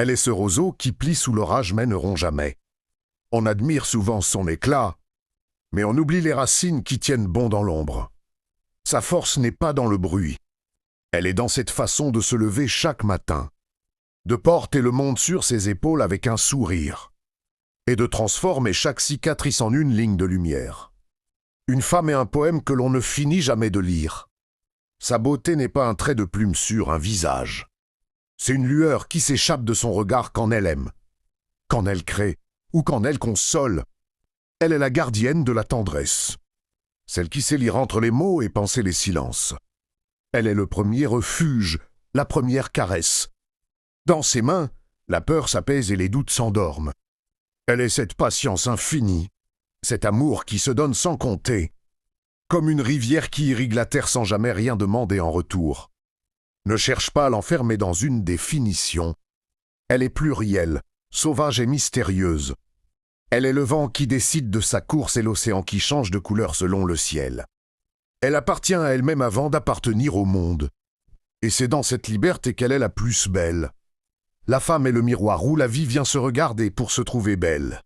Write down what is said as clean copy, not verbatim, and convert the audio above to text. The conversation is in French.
Elle est ce roseau qui plie sous l'orage mais ne rompt jamais. On admire souvent son éclat, mais on oublie les racines qui tiennent bon dans l'ombre. Sa force n'est pas dans le bruit. Elle est dans cette façon de se lever chaque matin, de porter le monde sur ses épaules avec un sourire, et de transformer chaque cicatrice en une ligne de lumière. Une femme est un poème que l'on ne finit jamais de lire. Sa beauté n'est pas un trait de plume sur un visage. C'est une lueur qui s'échappe de son regard quand elle aime, quand elle crée ou quand elle console. Elle est la gardienne de la tendresse, celle qui sait lire entre les mots et penser les silences. Elle est le premier refuge, la première caresse. Dans ses mains, la peur s'apaise et les doutes s'endorment. Elle est cette patience infinie, cet amour qui se donne sans compter, comme une rivière qui irrigue la terre sans jamais rien demander en retour. Ne cherche pas à l'enfermer dans une définition. Elle est plurielle, sauvage et mystérieuse. Elle est le vent qui décide de sa course et l'océan qui change de couleur selon le ciel. Elle appartient à elle-même avant d'appartenir au monde. Et c'est dans cette liberté qu'elle est la plus belle. La femme est le miroir où la vie vient se regarder pour se trouver belle.